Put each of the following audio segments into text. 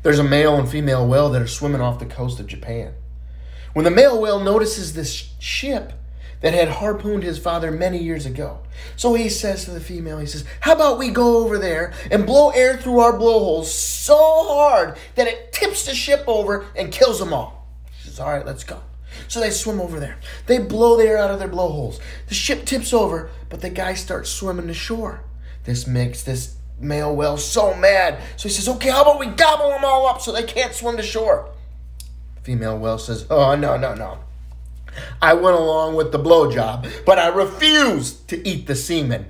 There's a male and female whale that are swimming off the coast of Japan. When the male whale notices this ship that had harpooned his father many years ago, so he says to the female, he says, how about we go over there and blow air through our blowholes so hard that it tips the ship over and kills them all. She says, all right, let's go. So they swim over there. They blow the air out of their blowholes. The ship tips over, but the guy starts swimming to shore. This makes this male whale so mad. So he says, okay, how about we gobble them all up so they can't swim to shore? Female whale says, oh, no. I went along with the blowjob, but I refuse to eat the semen.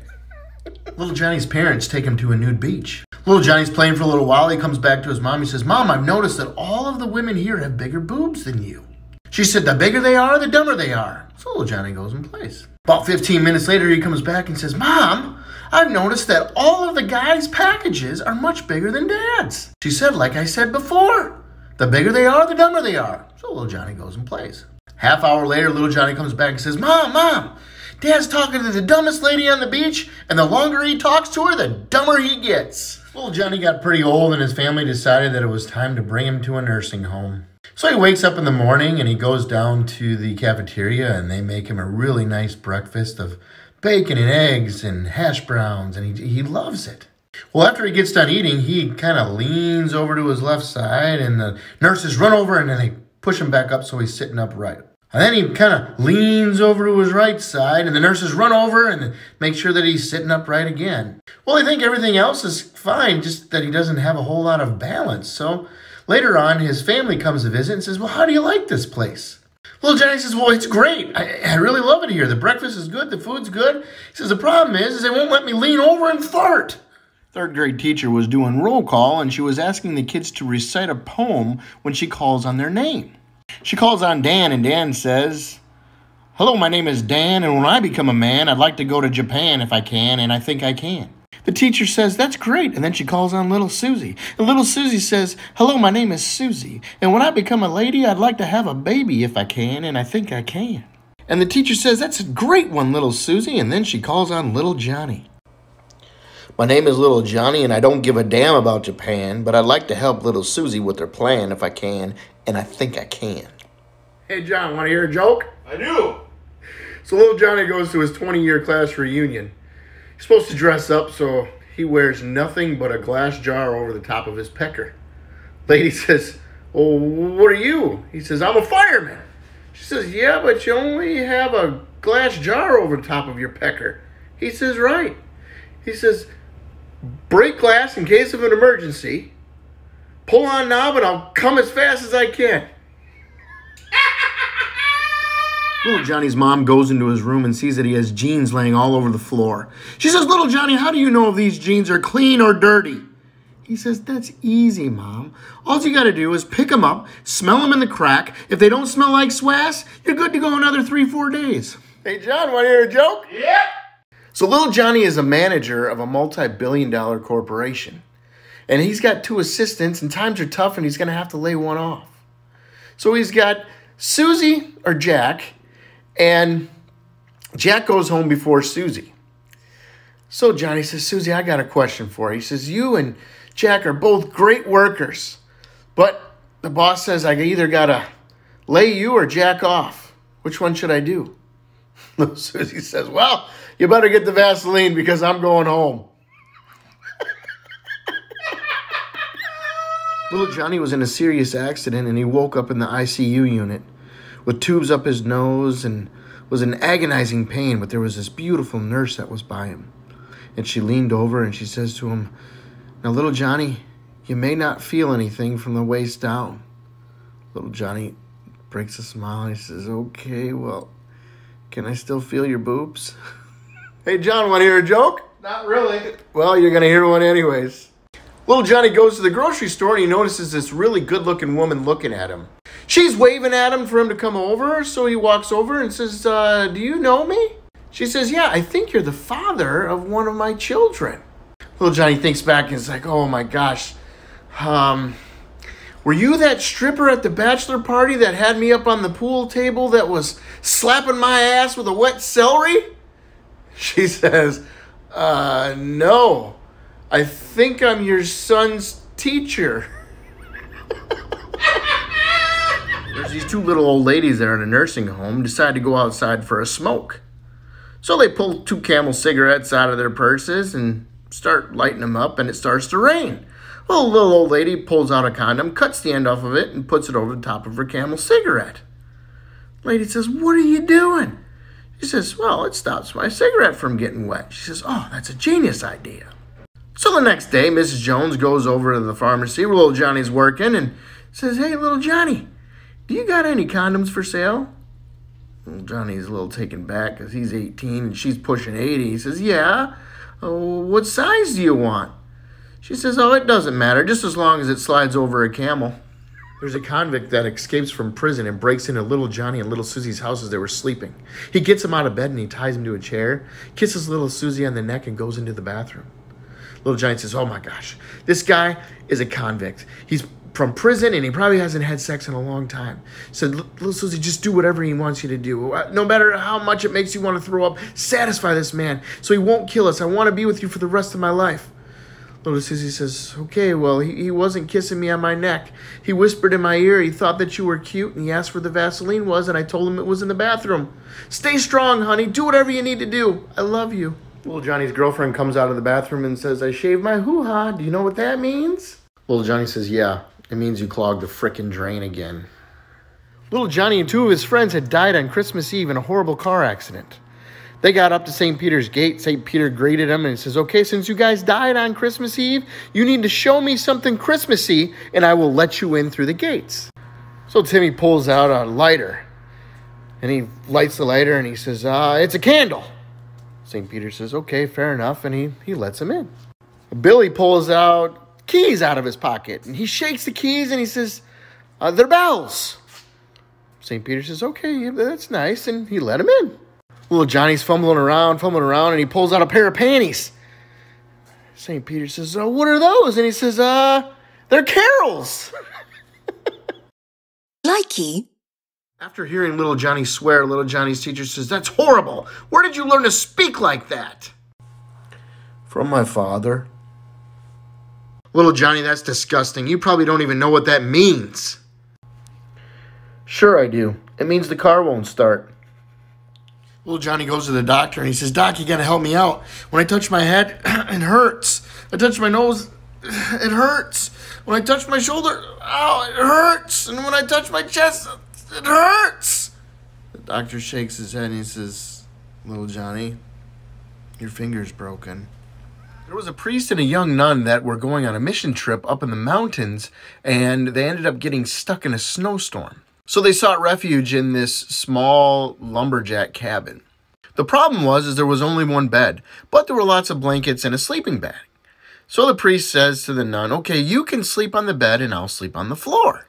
Little Johnny's parents take him to a nude beach. Little Johnny's playing for a little while. He comes back to his mom. He says, Mom, I've noticed that all of the women here have bigger boobs than you. She said, the bigger they are, the dumber they are. So little Johnny goes in place. About 15 minutes later, he comes back and says, Mom, I've noticed that all of the guys' packages are much bigger than Dad's. She said, like I said before, the bigger they are, the dumber they are. So little Johnny goes in place. Half hour later, little Johnny comes back and says, Mom, Dad's talking to the dumbest lady on the beach, and the longer he talks to her, the dumber he gets. Little Johnny got pretty old, and his family decided that it was time to bring him to a nursing home. So he wakes up in the morning, and he goes down to the cafeteria, and they make him a really nice breakfast of bacon and eggs and hash browns, and he loves it. Well, after he gets done eating, he kind of leans over to his left side, and the nurses run over, and then they push him back up so he's sitting upright. And then he kind of leans over to his right side, and the nurses run over and make sure that he's sitting upright again. Well, they think everything else is fine, just that he doesn't have a whole lot of balance. So later on, his family comes to visit and says, well, how do you like this place? Little Johnny says, well, it's great. I really love it here. The breakfast is good. The food's good. He says, the problem is they won't let me lean over and fart. Third grade teacher was doing roll call, and she was asking the kids to recite a poem when she calls on their name. She calls on Dan, and Dan says, hello, my name is Dan, and when I become a man, I'd like to go to Japan if I can, and I think I can. The teacher says, that's great, and then she calls on little Susie. And little Susie says, hello, my name is Susie, and when I become a lady, I'd like to have a baby if I can, and I think I can. And the teacher says, that's a great one, little Susie, and then she calls on little Johnny. My name is little Johnny, and I don't give a damn about Japan, but I'd like to help little Susie with her plan if I can, and I think I can. Hey, John, want to hear a joke? I do. So little Johnny goes to his 20-year class reunion. He's supposed to dress up, so he wears nothing but a glass jar over the top of his pecker. Lady says, well, what are you? He says, I'm a fireman. She says, yeah, but you only have a glass jar over the top of your pecker. He says, right. He says, break glass in case of an emergency. Pull on knob and I'll come as fast as I can. Little Johnny's mom goes into his room and sees that he has jeans laying all over the floor. She says, little Johnny, how do you know if these jeans are clean or dirty? He says, that's easy, Mom. All you got to do is pick them up, smell them in the crack. If they don't smell like swass, you're good to go another 3-4 days. Hey, John, want to hear a joke? Yeah. So little Johnny is a manager of a multi-billion-dollar corporation. And he's got 2 assistants, and times are tough, and he's going to have to lay one off. So he's got Susie or Jack, and Jack goes home before Susie. So Johnny says, Susie, I got a question for you. He says, you and Jack are both great workers, but the boss says I either got to lay you or Jack off. Which one should I do? Little Susie says, well, you better get the Vaseline because I'm going home. Little Johnny was in a serious accident, and he woke up in the ICU unit with tubes up his nose and was in agonizing pain, but there was this beautiful nurse that was by him. And she leaned over and she says to him, now, little Johnny, you may not feel anything from the waist down. Little Johnny breaks a smile and he says, okay, well, can I still feel your boobs? Hey, John, want to hear a joke? Not really. Well, you're going to hear one anyways. Little Johnny goes to the grocery store and he notices this really good-looking woman looking at him. She's waving at him for him to come over, so he walks over and says, do you know me? She says, yeah, I think you're the father of one of my children. Little Johnny thinks back and is like, oh my gosh. Were you that stripper at the bachelor party that had me up on the pool table that was slapping my ass with a wet celery? She says, no. I think I'm your son's teacher. There's these two little old ladies there in a nursing home decide to go outside for a smoke. So they pull 2 Camel cigarettes out of their purses and start lighting them up, and it starts to rain. Well, the little old lady pulls out a condom, cuts the end off of it, and puts it over the top of her Camel cigarette. The lady says, "What are you doing?" She says, "Well, it stops my cigarette from getting wet." She says, "Oh, that's a genius idea." So the next day, Mrs. Jones goes over to the pharmacy where little Johnny's working and says, "Hey, little Johnny, do you got any condoms for sale?" Little Johnny's a little taken back because he's 18 and she's pushing 80. He says, "Yeah. Oh, what size do you want?" She says, "Oh, it doesn't matter, just as long as it slides over a camel." There's a convict that escapes from prison and breaks into little Johnny and little Susie's house as they were sleeping. He gets them out of bed and he ties them to a chair, kisses little Susie on the neck, and goes into the bathroom. Little Johnny says, "Oh my gosh, this guy is a convict. He's from prison and he probably hasn't had sex in a long time." Said, "Little Susie, just do whatever he wants you to do. No matter how much it makes you want to throw up, satisfy this man so he won't kill us. I want to be with you for the rest of my life." Little Susie says, "Okay, well, he wasn't kissing me on my neck. He whispered in my ear. He thought that you were cute, and he asked where the Vaseline was, and I told him it was in the bathroom. Stay strong, honey. Do whatever you need to do. I love you." Little Johnny's girlfriend comes out of the bathroom and says, "I shaved my hoo-ha. Do you know what that means?" Little Johnny says, "Yeah, it means you clogged the frickin' drain again." Little Johnny and 2 of his friends had died on Christmas Eve in a horrible car accident. They got up to St. Peter's gate. St. Peter greeted them and he says, "Okay, since you guys died on Christmas Eve, you need to show me something Christmassy and I will let you in through the gates." So Timmy pulls out a lighter and he lights the lighter and he says, "It's a candle." St. Peter says, "Okay, fair enough," and he lets him in. Billy pulls out keys out of his pocket and he shakes the keys and he says, "They're bells." St. Peter says, "Okay, that's nice," and he let him in. Little Johnny's fumbling around, and he pulls out a pair of panties. St. Peter says, "Oh, what are those?" And he says, "They're Carol's." Likey. After hearing little Johnny swear, little Johnny's teacher says, "That's horrible. Where did you learn to speak like that?" "From my father." "Little Johnny, that's disgusting. You probably don't even know what that means." "Sure I do. It means the car won't start." Little Johnny goes to the doctor and he says, "Doc, you gotta help me out. When I touch my head, it hurts. I touch my nose, it hurts. When I touch my shoulder, ow, it hurts. And when I touch my chest, it hurts." The doctor shakes his head and he says, "Little Johnny, your finger's broken." There was a priest and a young nun that were going on a mission trip up in the mountains, and they ended up getting stuck in a snowstorm. So they sought refuge in this small lumberjack cabin. The problem was there was only one bed, but there were lots of blankets and a sleeping bag. So the priest says to the nun, "Okay, you can sleep on the bed and I'll sleep on the floor."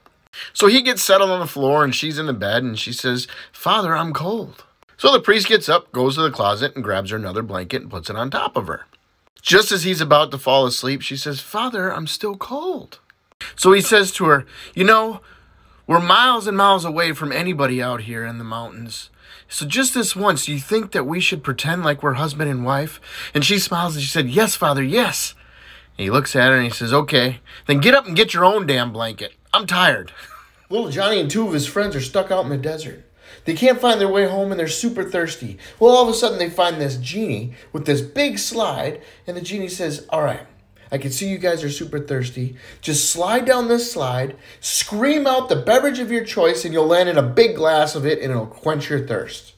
So he gets settled on the floor and she's in the bed and she says, "Father, I'm cold." So the priest gets up, goes to the closet and grabs her another blanket and puts it on top of her. Just as he's about to fall asleep, she says, "Father, I'm still cold." So he says to her, "You know, we're miles and miles away from anybody out here in the mountains. So just this once, do you think that we should pretend like we're husband and wife?" And she smiles and she said, "Yes, Father, yes." And he looks at her and he says, "Okay, then get up and get your own damn blanket. I'm tired." Little Johnny and 2 of his friends are stuck out in the desert. They can't find their way home and they're super thirsty. Well, all of a sudden they find this genie with this big slide, and the genie says, "All right, I can see you guys are super thirsty. Just slide down this slide, scream out the beverage of your choice, and you'll land in a big glass of it, and it'll quench your thirst."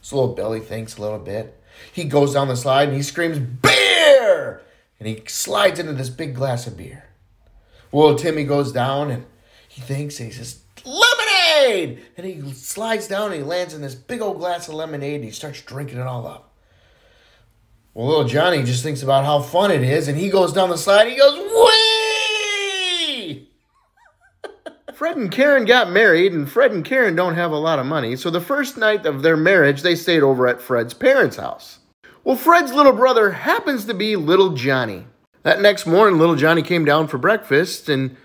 So little Billy thinks a little bit. He goes down the slide, and he screams, "Beer!" And he slides into this big glass of beer. Well, Timmy goes down, and he thinks, and he says, "Lemonade!" And he slides down, and he lands in this big old glass of lemonade, and he starts drinking it all up. Well, little Johnny just thinks about how fun it is, and he goes down the slide, and he goes, "Whee!" Fred and Karen got married, and Fred and Karen don't have a lot of money, so the first night of their marriage, they stayed over at Fred's parents' house. Well, Fred's little brother happens to be little Johnny. That next morning, little Johnny came down for breakfast, and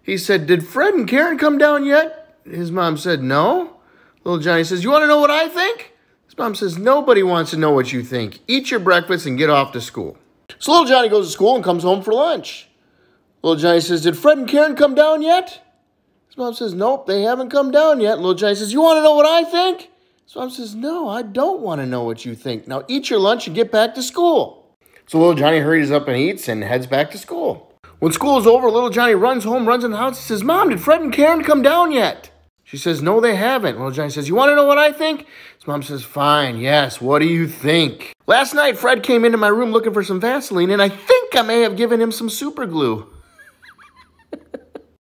he said, "Did Fred and Karen come down yet?" His mom said, "No." Little Johnny says, "You want to know what I think?" His mom says, "Nobody wants to know what you think. Eat your breakfast and get off to school." So little Johnny goes to school and comes home for lunch. Little Johnny says, "Did Fred and Karen come down yet?" His mom says, nope, they haven't come down yet. Little Johnny says, you want to know what I think? His mom says, no, I don't want to know what you think. Now eat your lunch and get back to school. So little Johnny hurries up and eats and heads back to school. When school is over, little Johnny runs home, runs in the house, and says, Mom, did Fred and Karen come down yet? She says, no, they haven't. Little Johnny says, you want to know what I think? His mom says, fine, yes, what do you think? Last night, Fred came into my room looking for some Vaseline, and I think I may have given him some super glue.